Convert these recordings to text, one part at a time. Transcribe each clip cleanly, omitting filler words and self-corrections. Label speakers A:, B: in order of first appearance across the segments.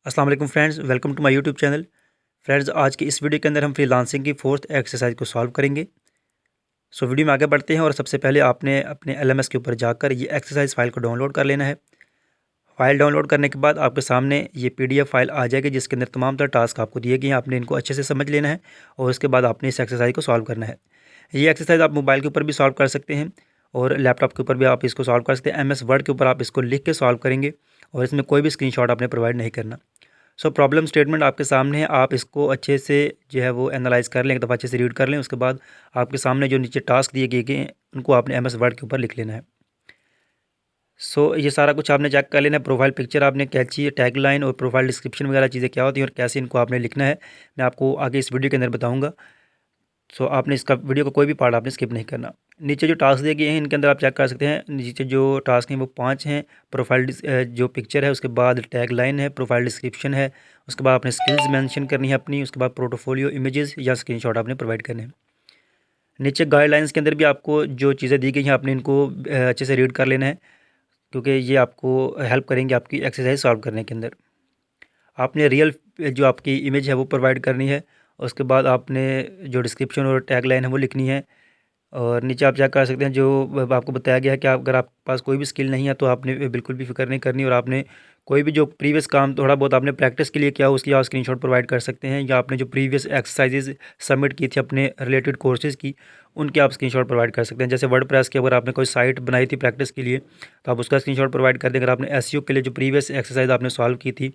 A: अस्सलाम वालेकुम friends, welcome to my YouTube channel. Friends, आज की इस वीडियो के अंदर हम फ्रीलांसिंग की फोर्थ एक्सरसाइज को सॉल्व करेंगे। वीडियो में आगे बढ़ते हैं और सबसे पहले आपने अपने एलएमएस के ऊपर जाकर ये एक्सरसाइज फाइल को डाउनलोड कर लेना है। फाइल डाउनलोड करने के बाद आपके सामने ये पीडीएफ फाइल आ जाएगी जिसके अंदर तमाम तरह टास्क आपको दिए गए हैं। आपने इनको अच्छे से समझ लेना है और उसके बाद आपने इस एक्सरसाइज को सॉल्व करना है। ये एक्सरसाइज आप मोबाइल के ऊपर भी सॉल्व कर सकते हैं और लैपटॉप के ऊपर भी आप इसको सॉल्व कर सकते हैं। एमएस वर्ड के ऊपर आप इसको लिख के सॉल्व करेंगे और इसमें कोई भी स्क्रीनशॉट आपने प्रोवाइड नहीं करना। प्रॉब्लम स्टेटमेंट आपके सामने है, आप इसको अच्छे से जो है वो एनालाइज़ कर लें, एक दफ़ा अच्छे से रीड कर लें। उसके बाद आपके सामने जो नीचे टास्क दिए गए हैं उनको आपने एमएस वर्ड के ऊपर लिख लेना है। ये सारा कुछ आपने चेक कर लेना है। प्रोफाइल पिक्चर आपने कैची, टैगलाइन और प्रोफाइल डिस्क्रिप्शन वगैरह चीज़ें क्या होती हैं और कैसे इनको आपने लिखना है, मैं आपको आगे इस वीडियो के अंदर बताऊँगा। आपने इसका वीडियो का कोई भी पार्ट आपने स्किप नहीं करना। नीचे जो टास्क दिए गए हैं इनके अंदर आप चेक कर सकते हैं। नीचे जो टास्क हैं वो 5 हैं। जो पिक्चर है, उसके बाद टैग लाइन है, प्रोफाइल डिस्क्रिप्शन है, उसके बाद आपने स्किल्स मेंशन करनी है अपनी, उसके बाद पोर्टफोलियो इमेजेस या स्क्रीनशॉट आपने प्रोवाइड करने हैं। नीचे गाइडलाइंस के अंदर भी आपको जो चीज़ें दी गई हैं आपने इनको अच्छे से रीड कर लेना है, क्योंकि ये आपको हेल्प करेंगे आपकी एक्सरसाइज सॉल्व करने के अंदर। आपने रियल जो आपकी इमेज है वो प्रोवाइड करनी है। उसके बाद आपने जो डिस्क्रिप्शन और टैगलाइन है वो लिखनी है। और नीचे आप चेक कर सकते हैं जो आपको बताया गया है कि अगर आपके पास कोई भी स्किल नहीं है तो आपने बिल्कुल भी फिक्र नहीं करनी, और आपने कोई भी जो प्रीवियस काम थोड़ा बहुत आपने प्रैक्टिस के लिए किया हो उसकी आप स्क्रीनशॉट प्रोवाइड कर सकते हैं, या आपने जो प्रीवियस एक्सरसाइजेज सबमिट की थी अपने रिलेटेड कोर्सेज़ की उनके आप स्क्रीनशॉट प्रोवाइड कर सकते हैं। जैसे वर्डप्रेस की अगर आपने कोई साइट बनाई थी प्रैक्टिस के लिए तो आप उसका स्क्रीनशॉट प्रोवाइड कर दें। अगर आपने एसईओ के लिए जो प्रीवियस एक्सरसाइज आपने सॉल्व की थी,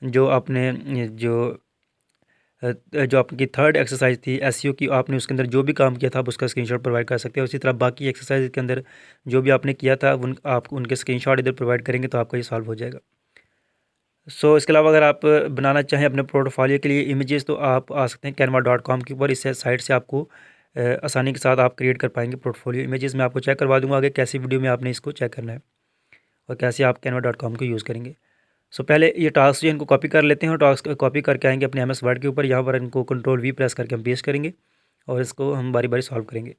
A: जो आपने जो जो आपकी थर्ड एक्सरसाइज थी एसईओ की, आपने उसके अंदर जो भी काम किया था आप उसका स्क्रीनशॉट प्रोवाइड कर सकते हैं। उसी तरह बाकी एक्सरसाइज के अंदर जो भी आपने किया था आप उनके स्क्रीनशॉट इधर प्रोवाइड करेंगे तो आपका ये सॉल्व हो जाएगा। इसके अलावा अगर आप बनाना चाहें अपने पोर्टफोलियो के लिए इमेजेस तो आप आ सकते हैं canva.com के ऊपर। इस साइट से आपको आसानी के साथ आप क्रिएट कर पाएंगे पोर्टफोलियो इमेजेस। मैं आपको चेक करवा दूंगा आगे कैसी वीडियो में आपने इसको चेक करना है और कैसे आप canva.com को यूज़ करेंगे। पहले ये टास्क जो इनको कॉपी कर लेते हैं और टास्क कॉपी करके आएंगे अपने एमएस वर्ड के ऊपर। यहाँ पर इनको कंट्रोल वी प्रेस करके हम पेस्ट करेंगे और इसको हम बारी बारी सॉल्व करेंगे।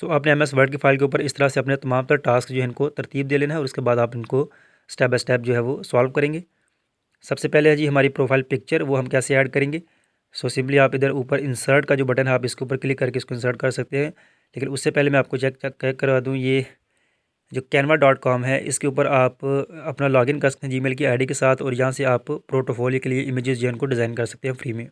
A: आपने एमएस वर्ड की फाइल के ऊपर इस तरह से अपने तमाम तर टास्क जो है इनको तरतीब दे लेना है और उसके बाद आप इनको स्टेप बाय स्टेप जो है वो सॉल्व करेंगे। सबसे पहले है जी हमारी प्रोफाइल पिक्चर, वो हम कैसे ऐड करेंगे। सिंपली आप इधर ऊपर इंसर्ट का जो बटन है आप इसके ऊपर क्लिक करके इसको इंसर्ट कर सकते हैं। लेकिन उससे पहले मैं आपको चेक करवा दूँ, ये जो canva.com है इसके ऊपर आप अपना लॉगिन कर सकते हैं जीमेल की आईडी के साथ, और यहाँ से आप पोर्टफोलियो के लिए इमेजेस जो है उनको डिज़ाइन कर सकते हैं फ्री में।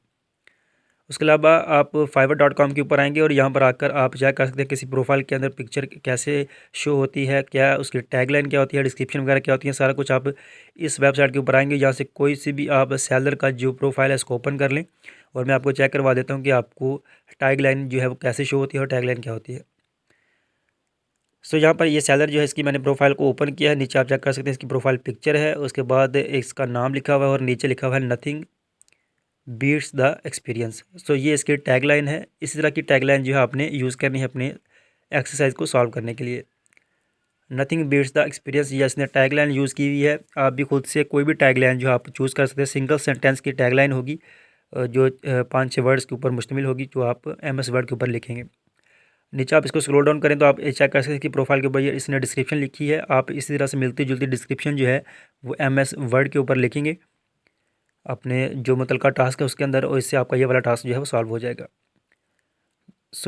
A: उसके अलावा आप fiverr.com के ऊपर आएंगे और यहाँ पर आकर आप चेक कर सकते हैं किसी प्रोफाइल के अंदर पिक्चर कैसे शो होती है, क्या उसकी टैगलाइन क्या होती है, डिस्क्रिप्शन वगैरह क्या होती है, सारा कुछ आप इस वेबसाइट के ऊपर आएंगे। यहाँ से कोई सी भी आप सेलर का जो प्रोफाइल है इसको ओपन कर लें और मैं आपको चेक करवा देता हूँ कि आपको टैगलाइन जो है वो कैसे शो होती है और टैगलाइन क्या होती है। यहाँ पर ये सेलर जो है इसकी मैंने प्रोफाइल को ओपन किया है। नीचे आप चेक कर सकते हैं इसकी प्रोफाइल पिक्चर है, उसके बाद इसका नाम लिखा हुआ है और नीचे लिखा हुआ है नथिंग बीट्स द एक्सपीरियंस। ये इसकी टैगलाइन है। इसी तरह की टैगलाइन जो है आपने यूज़ करनी है अपने एक्सरसाइज को सॉल्व करने के लिए। नथिंग बीट्स द एक्सपीरियंस, ये इसने टैगलाइन यूज़ की हुई है। आप भी खुद से कोई भी टैगलाइन जो आप चूज़ कर सकते हैं। सिंगल सेंटेंस की टैगलाइन होगी जो 5-6 वर्ड्स के ऊपर मुश्तमिल होगी, जो आप एमएस वर्ड के ऊपर लिखेंगे। नीचे आप इसको स्क्रॉल डाउन करें तो आप चेक कर सकते हैं कि प्रोफाइल के ऊपर ये इसने डिस्क्रिप्शन लिखी है। आप इसी तरह से मिलती जुलती डिस्क्रिप्शन जो है वो एमएस वर्ड के ऊपर लिखेंगे अपने जो मुतलका टास्क है उसके अंदर, और इससे आपका ये वाला टास्क जो है वो सॉल्व हो जाएगा।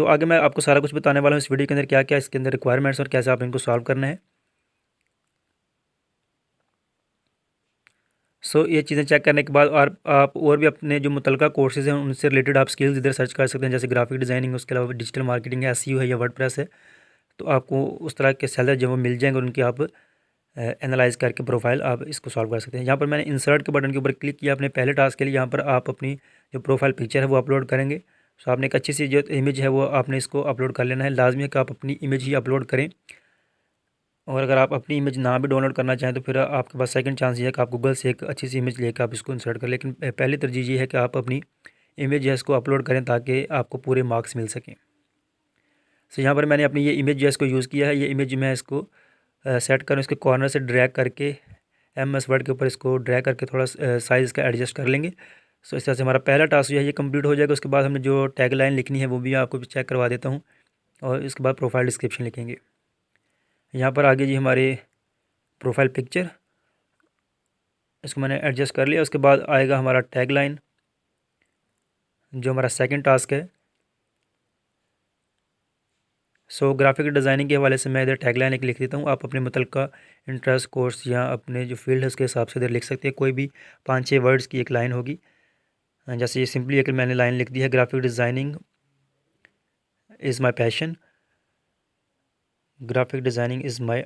A: आगे मैं आपको सारा कुछ बताने वाला हूँ इस वीडियो के अंदर क्या क्या इसके अंदर रिक्वायरमेंट्स और कैसे आप इनको सॉल्व करना है। ये चीज़ें चेक करने के बाद और आप और भी अपने जो मुतलका कोर्सेज़ हैं उनसे रिलेटेड आप स्किल्स इधर सर्च कर सकते हैं, जैसे ग्राफिक डिज़ाइनिंग, उसके अलावा डिजिटल मार्केटिंग है, एसईओ है या वर्डप्रेस है। तो आपको उस तरह के सेलर जो वो मिल जाएंगे, उनकी आप एनालाइज़ करके प्रोफाइल आप इसको सॉल्व कर सकते हैं। यहाँ पर मैंने इंसर्ट के बटन के ऊपर क्लिक किया अपने पहले टास्क के लिए। यहाँ पर आप अपनी जो प्रोफाइल पिक्चर है वो अपलोड करेंगे। आपने एक अच्छी सी जो इमेज है वो आपने इसको अपलोड कर लेना है। लाजमी है कि आप अपनी इमेज ही अपलोड करें, और अगर आप अपनी इमेज ना भी डाउनलोड करना चाहें तो फिर आपके पास सेकंड चांस ये है कि आप गूगल से एक अच्छी सी इमेज लेकर आप इसको इंसर्ट करें। लेकिन पहली तरजीह ये है कि आप अपनी इमेज है इसको अपलोड करें ताकि आपको पूरे मार्क्स मिल सकें। यहाँ पर मैंने अपनी ये इमेज जो है इसको यूज़ किया है। ये इमेज मैं इसको सेट करूँ, इसके कॉर्नर से ड्रैग करके एमएस वर्ड के ऊपर इसको ड्रैग करके थोड़ा साइज़ का एडजस्ट कर लेंगे। इस तरह से हमारा पहला टास्क जो है ये कंप्लीट हो जाएगा। उसके बाद हमने जो टैगलाइन लिखनी है वो भी आपको चेक करवा देता हूँ, और इसके बाद प्रोफाइल डिस्क्रिप्शन लिखेंगे। यहाँ पर आगे जी हमारे प्रोफाइल पिक्चर, इसको मैंने एडजस्ट कर लिया। उसके बाद आएगा हमारा टैग लाइन, जो हमारा सेकंड टास्क है। सो ग्राफिक डिज़ाइनिंग के हवाले से मैं इधर टैगलाइन एक लिख देता हूँ। आप अपने मुतल्लिका इंटरेस्ट कोर्स या अपने जो फील्ड है उसके हिसाब से इधर लिख सकते हैं। कोई भी 5-6 वर्ड्स की एक लाइन होगी। जैसे ये सिंपली एक मैंने लाइन लिख दी है, graphic designing is my passion, graphic designing is my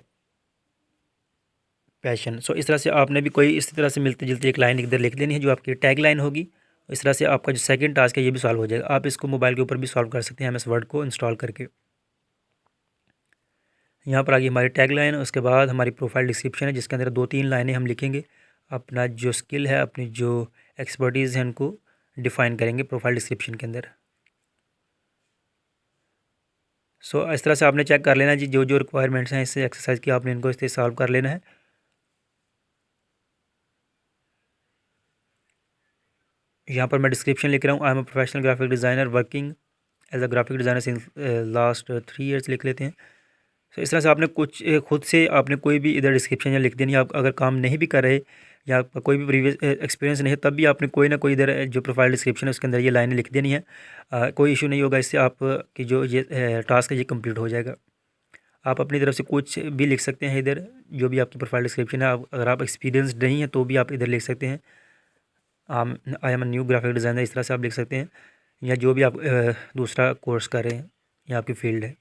A: passion. So इस तरह से आपने भी कोई इसी तरह से मिलती जुलती एक लाइन इधर लिख देनी है, जो आपकी टैग लाइन होगी। इस तरह से आपका जो सेकंड टास्क है ये भी सॉल्व हो जाएगा। आप इसको मोबाइल के ऊपर भी सॉल्व कर सकते हैं MS वर्ड को इंस्टॉल करके। यहाँ पर आगे हमारी टैग लाइन, उसके बाद हमारी प्रोफाइल डिस्क्रिप्शन है, जिसके अंदर 2-3 लाइनें हम लिखेंगे। अपना जो स्किल है, अपनी जो एक्सपर्टीज़ है, उनको डिफ़ाइन करेंगे प्रोफाइल डिस्क्रिप्शन के अंदर। सो इस तरह से आपने चेक कर लेना जी, जो जो रिक्वायरमेंट्स हैं इस एक्सरसाइज की, आपने इनको इससे सॉल्व कर लेना है। यहाँ पर मैं डिस्क्रिप्शन लिख रहा हूँ, I am a professional graphic designer working as a graphic designer since last 3 years लिख लेते हैं। तो इस तरह से आपने कुछ खुद से आपने कोई भी इधर डिस्क्रिप्शन या लिख देनी है। आप अगर काम नहीं भी कर रहे या आपका कोई भी प्रीवियस एक्सपीरियंस नहीं है, तब भी आपने कोई ना कोई इधर जो प्रोफाइल डिस्क्रिप्शन है उसके अंदर ये लाइनें लिख देनी है। कोई इशू नहीं होगा, इससे आप की जो ये टास्क है ये कंप्लीट हो जाएगा। आप अपनी तरफ से कुछ भी लिख सकते हैं इधर, जो भी आपकी प्रोफाइल डिस्क्रिप्शन है। अगर आप एक्सपीरियंस नहीं है तो भी आप इधर लिख सकते हैं, आई am a new graphic designer, इस तरह से आप लिख सकते हैं। या जो भी आप दूसरा कोर्स कर रहे हैं या आपकी फील्ड है।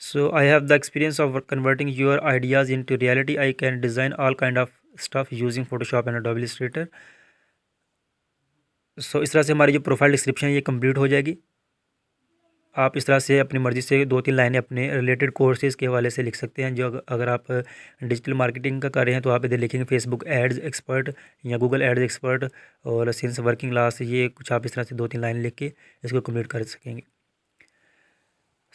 A: So I have the experience of converting your ideas into reality. I can design all kind of stuff using Photoshop and Adobe Illustrator. So इस तरह से हमारी जो प्रोफाइल डिस्क्रिप्शन है ये कंप्लीट हो जाएगी। आप इस तरह से अपनी मर्ज़ी से 2-3 लाइनें अपने रिलेटेड कोर्सेज़ के हवाले से लिख सकते हैं। जो अगर आप डिजिटल मार्केटिंग का कर रहे हैं तो आप इधर लिखेंगे फेसबुक एड्स एक्सपर्ट या गूगल एड्स एक्सपर्ट, और सिंस वर्किंग लास्ट, ये कुछ आप इस तरह से 2-3 लाइन लिख के इसको कंप्लीट कर सकेंगे।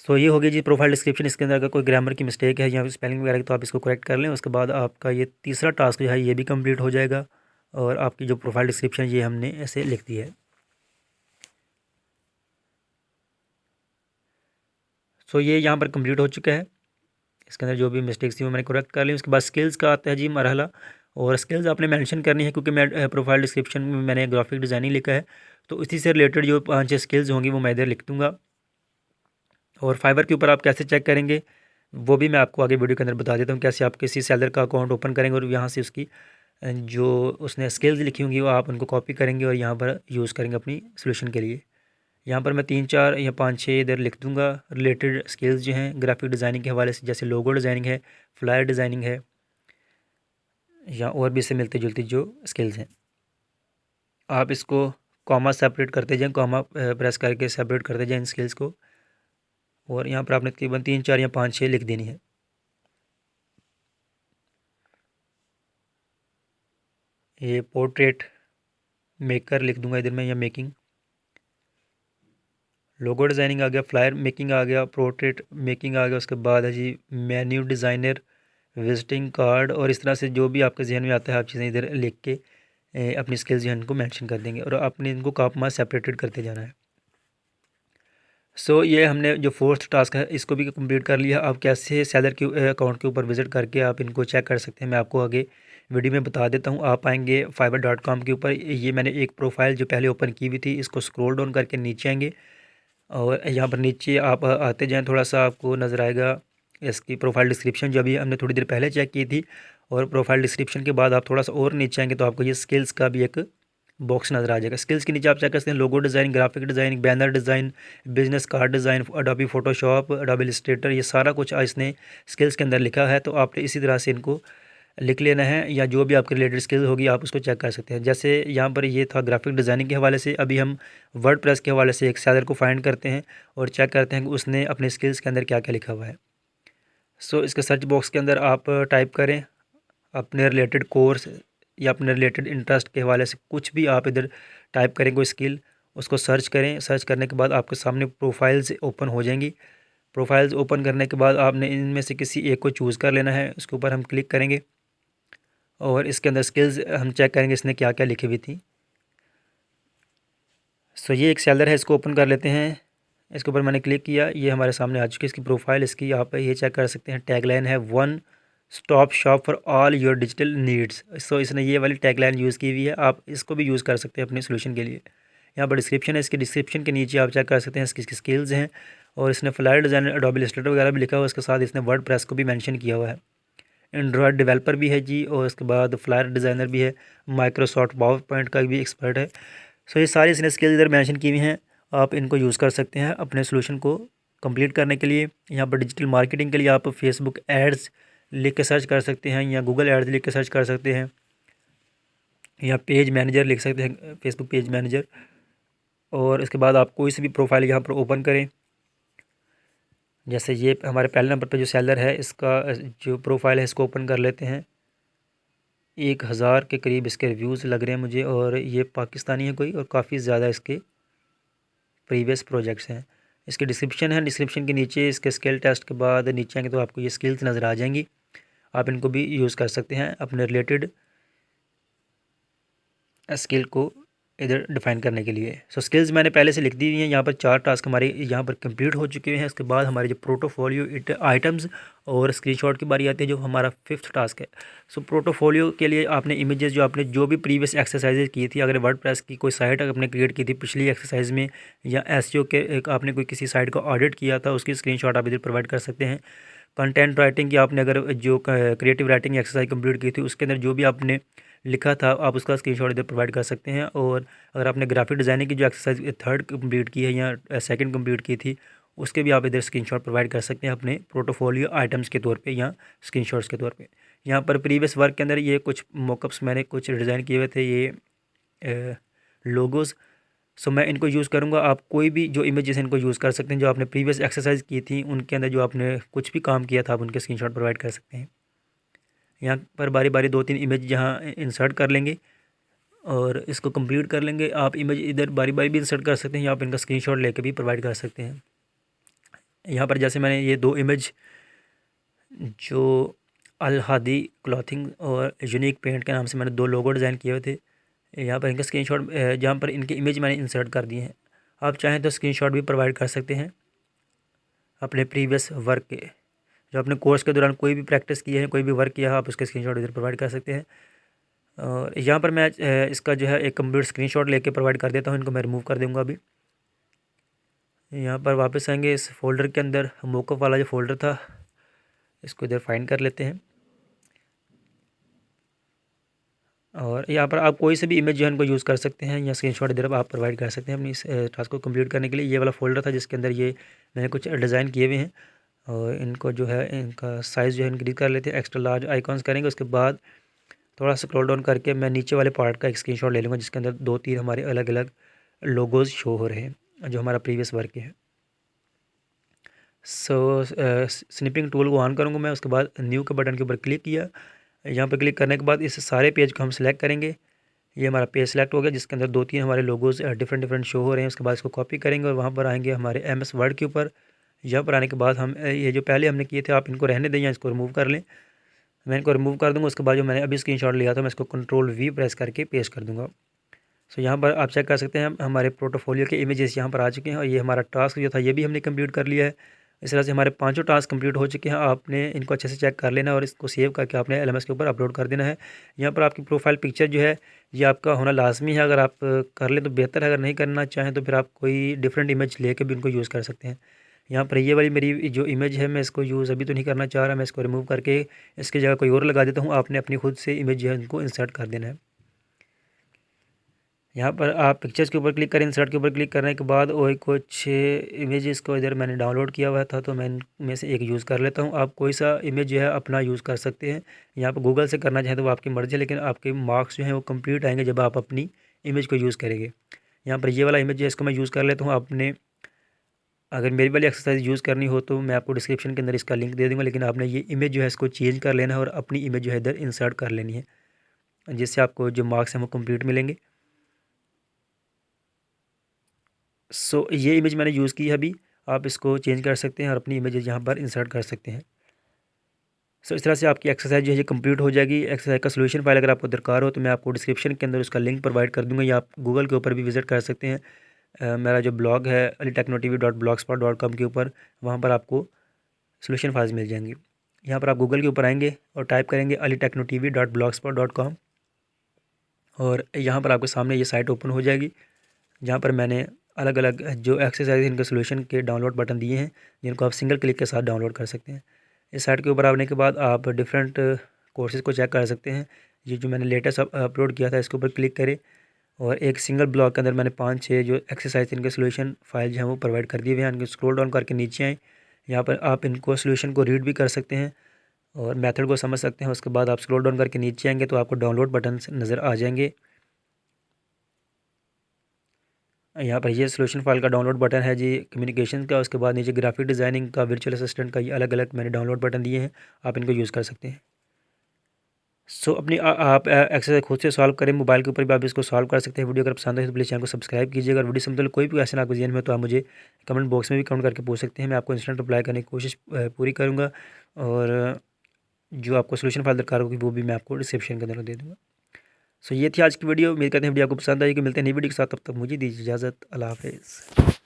A: सो ये हो गया जी प्रोफाइल डिस्क्रिप्शन। इसके अंदर अगर कोई ग्रामर की मिस्टेक है या स्पेलिंग वगैरह की तो आप इसको करेक्ट कर लें। उसके बाद आपका ये तीसरा टास्क जो है ये भी कंप्लीट हो जाएगा, और आपकी जो प्रोफाइल डिस्क्रिप्शन ये हमने ऐसे लिख दी है। सो ये यहाँ पर कंप्लीट हो चुका है। इसके अंदर जो भी मिस्टेक्स थी वो मैंने करेक्ट कर ली। उसके बाद स्किल्स का आता है जी मरहला, और स्किल्स आपने मेंशन करनी है, क्योंकि मैं प्रोफाइल डिस्क्रिप्शन में मैंने ग्राफिक डिज़ाइनिंग लिखा है, तो इसी से रिलेटेड जो 5 स्किल्स होंगी वो मैं इधर लिख दूँगा। और फाइवर के ऊपर आप कैसे चेक करेंगे वो भी मैं आपको आगे वीडियो के अंदर बता देता हूँ। कैसे आप किसी सेलर का अकाउंट ओपन करेंगे और यहाँ से उसकी जो उसने स्किल्स लिखी होंगी वो आप उनको कॉपी करेंगे और यहाँ पर यूज़ करेंगे अपनी सोल्यूशन के लिए। यहाँ पर मैं 3-4 या 5-6 इधर लिख दूँगा रिलेटेड स्किल्स जो हैं ग्राफिक डिज़ाइनिंग के हवाले से, जैसे लोगो डिज़ाइनिंग है, फ्लायर डिज़ाइनिंग है, या और भी इससे मिलती जुलती जो स्किल्स हैं। आप इसको कॉमा सेपरेट करते जाएँ, कॉमा प्रेस करके सेपरेट करते जाएँ इन स्किल्स को, और यहाँ पर आपने तकरीबन 3-4 या 5-6 लिख देनी है। ये पोर्ट्रेट मेकर लिख दूंगा इधर मैं, या मेकिंग। लोगो डिज़ाइनिंग आ गया, फ्लायर मेकिंग आ गया, पोर्ट्रेट मेकिंग आ गया। उसके बाद है जी मेन्यू डिज़ाइनर, विजिटिंग कार्ड, और इस तरह से जो भी आपके जहन में आता है आप चीज़ें इधर लिख के अपनी स्किल्स जो है इनको मेंशन कर देंगे, और आपने इनको कॉमा सेपरेटेड करते जाना है। सो ये हमने जो फोर्थ टास्क है इसको भी कंप्लीट कर लिया। आप कैसे सेलर के अकाउंट के ऊपर विज़िट करके आप इनको चेक कर सकते हैं, मैं आपको आगे वीडियो में बता देता हूँ। आप आएंगे fiverr.com के ऊपर, ये मैंने एक प्रोफाइल जो पहले ओपन की हुई थी इसको स्क्रॉल डाउन करके नीचे आएंगे, और यहाँ पर नीचे आप आते जाएँ थोड़ा सा आपको नज़र आएगा इसकी प्रोफाइल डिस्क्रिप्शन जो अभी हमने थोड़ी देर पहले चेक की थी। और प्रोफाइल डिस्क्रिप्शन के बाद आप थोड़ा सा और नीचे आएंगे तो आपको ये स्किल्स का भी एक बॉक्स नज़र आ जाएगा। स्किल्स के नीचे आप चेक कर सकते हैं logo design, graphic design, banner design, business card design, Adobe Photoshop, Adobe Illustrator, ये सारा कुछ इसने स्किल्स के अंदर लिखा है। तो आपने इसी तरह से इनको लिख लेना है, या जो भी आपके रिलेटेड स्किल्स होगी आप उसको चेक कर सकते हैं। जैसे यहाँ पर ये था ग्राफिक डिज़ाइनिंग के हवाले से, अभी हम वर्डप्रेस के हवाले से एक सेलर को फाइंड करते हैं और चेक करते हैं कि उसने अपने स्किल्स के अंदर क्या क्या लिखा हुआ है। सो इसके सर्च बॉक्स के अंदर आप टाइप करें अपने रिलेटेड कोर्स या अपने रिलेटेड इंटरेस्ट के हवाले से कुछ भी आप इधर टाइप करें कोई स्किल, उसको सर्च करें। सर्च करने के बाद आपके सामने प्रोफाइल्स ओपन हो जाएंगी। प्रोफाइल्स ओपन करने के बाद आपने इनमें से किसी एक को चूज़ कर लेना है, उसके ऊपर हम क्लिक करेंगे और इसके अंदर स्किल्स हम चेक करेंगे इसने क्या क्या लिखी हुई थी। सो ये एक सेलर है, इसको ओपन कर लेते हैं। इसके ऊपर मैंने क्लिक किया, ये हमारे सामने आ चुकी है इसकी प्रोफाइल। इसकी आप ये चेक कर सकते हैं, टैगलाइन है one stop shop for all your digital needs. So इसने ये वाली टैगलाइन यूज़ की हुई है, आप इसको भी यूज़ कर सकते हैं अपने सोल्यूशन के लिए। यहाँ पर डिस्क्रिप्शन है, इसके डिस्क्रिप्शन के नीचे आप चेक कर सकते हैं इसकी स्किल्स हैं, और इसने फ्लायर डिज़ाइनर, एडोबी इलस्ट्रेटर वगैरह भी लिखा हुआ है। इसके साथ इसने वर्डप्रेस को भी मेंशन किया हुआ है। एंड्रॉयड डेवलपर भी है जी, और उसके बाद फ्लायर डिज़ाइनर भी है, माइक्रोसॉफ्ट पावर पॉइंट का भी एक्सपर्ट है। सो ये सारी इसने स्किल्स इधर मेंशन की हुई हैं, आप इनको यूज़ कर सकते हैं अपने सोल्यूशन को कंप्लीट करने के लिए। यहाँ पर डिजिटल मार्केटिंग के लिए आप फेसबुक एड्स लिख के सर्च कर सकते हैं, या गूगल एड्स लिख के सर्च कर सकते हैं, या पेज मैनेजर लिख सकते हैं, फेसबुक पेज मैनेजर। और इसके बाद आप कोई सी भी प्रोफाइल यहाँ पर ओपन करें, जैसे ये हमारे पहले नंबर पे जो सेलर है, इसका जो प्रोफाइल है इसको ओपन कर लेते हैं। 1000 के करीब इसके रिव्यूज़ लग रहे हैं मुझे, और ये पाकिस्तानी है कोई, और काफ़ी ज़्यादा इसके प्रीवियस प्रोजेक्ट्स हैं। इसके डिस्क्रिप्शन है, डिस्क्रिप्शन के नीचे इसके स्किल टेस्ट के बाद नीचे आएंगे तो आपको ये स्किल्स नज़र आ जाएंगी, आप इनको भी यूज़ कर सकते हैं अपने रिलेटेड स्किल को इधर डिफाइन करने के लिए। सो स्किल्स मैंने पहले से लिख दी हुई हैं। यहाँ पर 4 टास्क हमारे यहाँ पर कंप्लीट हो चुके हैं। इसके बाद हमारे जो प्रोटोफोलियो आइटम्स और स्क्रीनशॉट की बारी आती है, जो हमारा 5th टास्क है। सो प्रोटोफोलियो के लिए आपने इमेजेस जो भी प्रीवियस एक्सरसाइजेज की थी, अगर वर्डप्रेस की कोई साइट आपने क्रिएट की थी पिछली एक्सरसाइज में, या एसईओ के आपने कोई किसी साइट को ऑडिट किया था, उसकी स्क्रीनशॉट आप इधर प्रोवाइड कर सकते हैं। कंटेंट राइटिंग की आपने अगर जो क्रिएटिव राइटिंग एक्सरसाइज कंप्लीट की थी, उसके अंदर जो भी आपने लिखा था, आप उसका स्क्रीनशॉट इधर प्रोवाइड कर सकते हैं। और अगर आपने ग्राफिक डिज़ाइनिंग की जो एक्सरसाइज 3rd कंप्लीट की है या 2nd कंप्लीट की थी, उसके भी आप इधर स्क्रीनशॉट प्रोवाइड कर सकते हैं अपने पोर्टफोलियो आइटम्स के तौर पे या स्क्रीनशॉट्स के तौर पे। यहाँ पर प्रीवियस वर्क के अंदर ये कुछ मॉकअप्स मैंने कुछ डिज़ाइन किए हुए थे, ये लोगोज़। सो मैं इनको यूज़ करूँगा। आप कोई भी जो इमेजेस इनको यूज़ कर सकते हैं, जो आपने प्रीवियस एक्सरसाइज की थी उनके अंदर जो आपने कुछ भी काम किया था, आप उनके स्क्रीनशॉट प्रोवाइड कर सकते हैं। यहाँ पर बारी बारी 2-3 इमेज यहाँ इंसर्ट कर लेंगे और इसको कंप्लीट कर लेंगे। आप इमेज इधर बारी बारी भी इंसर्ट कर सकते हैं, या आप इनका स्क्रीनशॉट लेके भी प्रोवाइड कर सकते हैं। यहाँ पर जैसे मैंने ये 2 इमेज जो अल हादी क्लॉथिंग और यूनिक पेंट के नाम से मैंने 2 लोगो डिज़ाइन किए हुए थे, यहाँ पर इनका स्क्रीनशॉट, जहाँ पर इनके इमेज मैंने इंसर्ट कर दिए हैं। आप चाहें तो स्क्रीनशॉट भी प्रोवाइड कर सकते हैं अपने प्रीवियस वर्क के, जो आपने कोर्स के दौरान कोई भी प्रैक्टिस की है, कोई भी वर्क किया है, आप उसके स्क्रीनशॉट इधर प्रोवाइड कर सकते हैं। और यहाँ पर मैं इसका जो है एक कंप्लीट स्क्रीनशॉट लेके प्रोवाइड कर देता हूँ। इनको मैं रिमूव कर दूँगा अभी। यहाँ पर वापस आएंगे इस फोल्डर के अंदर, मोकअप वाला जो फोल्डर था इसको इधर फाइंड कर लेते हैं। और यहाँ पर आप कोई से भी इमेज जो है इनको यूज़ कर सकते हैं, या स्क्रीनशॉट इधर आप प्रोवाइड कर सकते हैं अपनी इस टास्क को कंप्लीट करने के लिए। ये वाला फोल्डर था जिसके अंदर ये मैंने कुछ डिज़ाइन किए हुए हैं, और इनको जो है इनका साइज़ जो है इंक्रीज़ कर लेते हैं, एक्स्ट्रा लार्ज आइकॉन्स करेंगे। उसके बाद थोड़ा स्क्रॉल डाउन करके मैं नीचे वाले पार्ट का एक स्क्रीनशॉट ले लूँगा, जिसके अंदर 2-3 हमारे अलग अलग लोगोज़ शो हो रहे हैं जो हमारा प्रीवियस वर्क है। सो स्निपिंग टूल को ऑन करूँगा मैं। उसके बाद न्यू के बटन के ऊपर क्लिक किया। यहाँ पर क्लिक करने के बाद इस सारे पेज को हम सिलेक्ट करेंगे। ये हमारा पेज सेलेक्ट हो गया, जिसके अंदर 2-3 हमारे लोगोज़ डिफरेंट शो हो रहे हैं। उसके बाद इसको कॉपी करेंगे और वहाँ पर आएंगे हमारे MS वर्ड के ऊपर। यहाँ पर आने के बाद हम ये जो पहले हमने किए थे, आप इनको रहने दें या इसको रिमूव कर लें। मैं इनको रिमूव कर दूँगा। उसके बाद जो मैंने अभी स्क्रीनशॉट लिया था, मैं इसको Ctrl+V प्रेस करके पेस्ट कर दूँगा। सो यहाँ पर आप चेक कर सकते हैं हमारे पोर्टफोलियो के इमेजेस यहाँ पर आ चुके हैं, और ये हमारा टास्क जो था ये भी हमने कंप्लीट कर लिया है। इस तरह से हमारे 5 टास्क कंप्लीट हो चुके हैं। आपने इनको अच्छे से चेक कर लेना और इसको सेव करके आपने LMS के ऊपर अपलोड कर देना है। यहाँ पर आपकी प्रोफाइल पिक्चर जो है ये आपका होना लाजमी है। अगर आप कर लें तो बेहतर है, अगर नहीं करना चाहें तो फिर आप कोई डिफरेंट इमेज लेके भी उनको यूज़ कर सकते हैं। यहाँ पर ये वाली मेरी जो इमेज है, मैं इसको यूज़ अभी तो नहीं करना चाह रहा, मैं इसको रिमूव करके इसकी जगह कोई और लगा देता हूँ। आपने अपनी खुद से इमेज जो है इनको इंसर्ट कर देना है। यहाँ पर आप पिक्चर्स के ऊपर क्लिक करें, इंसर्ट के ऊपर क्लिक करने के बाद और कुछ इमेजेस को इधर मैंने डाउनलोड किया हुआ था, तो मैं इनमें से एक यूज़ कर लेता हूँ। आप कोई सा इमेज जो है अपना यूज़ कर सकते हैं। यहाँ पर गूगल से करना चाहें तो वो आपकी मर्ज़ी है, लेकिन आपके मार्क्स जो हैं वो कंप्लीट आएंगे जब आप अपनी इमेज को यूज़ करेंगे। यहाँ पर ये वाला इमेज है, इसको मैं यूज़ कर लेता हूँ। आपने अगर मेरी वाली एक्सरसाइज यूज़ करनी हो तो मैं आपको डिस्क्रिप्शन के अंदर इसका लिंक दे दूँगा, लेकिन आपने ये इमेज जो है इसको चेंज कर लेना है और अपनी इमेज जो है इधर इंसर्ट कर लेनी है, जिससे आपको जो मार्क्स हैं वो कंप्लीट मिलेंगे। सो ये इमेज मैंने यूज़ की है अभी, आप इसको चेंज कर सकते हैं और अपनी इमेज यहाँ पर इंसर्ट कर सकते हैं। सो इस तरह से आपकी एक्सरसाइज जो है ये कंप्लीट हो जाएगी। एक्सरसाइज का सोल्यूशन फाइल अगर आपको दरकार हो तो मैं आपको डिस्क्रिप्शन के अंदर उसका लिंक प्रोवाइड कर दूँगा, या आप गूगल के ऊपर भी विजिट कर सकते हैं। मेरा जो ब्लॉग है alitechno.tv.blogspot.com के ऊपर, वहाँ पर आपको सोल्यूशन फाइल्स मिल जाएंगी। यहाँ पर आप गूगल के ऊपर आएंगे और टाइप करेंगे alitechno.tv.blogspot.com और यहाँ पर आपके सामने ये साइट ओपन हो जाएगी, जहाँ पर मैंने अलग अलग जो एक्सरसाइज इनके सोल्यूशन के डाउनलोड बटन दिए हैं, जिनको आप सिंगल क्लिक के साथ डाउनलोड कर सकते हैं। इस साइट के ऊपर आने के बाद आप डिफरेंट कोर्सेज़ को चेक कर सकते हैं। ये जो मैंने लेटेस्ट अपलोड किया था, इसके ऊपर क्लिक करें और एक सिंगल ब्लॉग के अंदर मैंने 5-6 जो एक्सरसाइज इनके सोल्यूशन फाइल जो हैं वो प्रोवाइड कर दिए हुए हैं। इनको स्क्रॉल डाउन करके नीचे आएँ, यहाँ पर आप इनको सोल्यूशन को रीड भी कर सकते हैं और मेथड को समझ सकते हैं। उसके बाद आप स्क्रॉल डाउन करके नीचे आएंगे तो आपको डाउनलोड बटन नज़र आ जाएंगे। यहाँ पर ये सोल्यूशन फाइल का डाउनलोड बटन है जी कम्युनिकेशन का। उसके बाद नीचे ग्राफिक डिज़ाइनिंग का, वर्चुअल असिस्टेंट का, ये अलग अलग मैंने डाउनलोड बटन दिए हैं, आप इनको यूज़ कर सकते हैं। अपनी आप एक्सरसाइज खुद से सॉल्व करें, मोबाइल के ऊपर भी आप इसको सॉल्व कर सकते हैं। वीडियो अगर पसंद है तो प्लीज़ चैनल को सब्सक्राइब कीजिएगा। और वीडियो से मतलब कोई भी क्वेश्चन आपके जहन में तो आप मुझे कमेंट बॉक्स में भी कमेंट करके पूछ सकते हैं, मैं आपको इंस्टेंट रिप्लाई करने की कोशिश पूरी करूँगा। और जो आपको सोल्यूशन फाइल दरकार होगी वो भी मैं आपको डिस्क्रिप्शन के अंदर दे दूँगा। ये थी आज की वीडियो। उम्मीद करते हैं वीडियो आपको पसंद आएगी। मिलते हैं नई वीडियो के साथ, तब तक मुझे दीजिए इजाज़त। अल्लाह हाफ़िज़।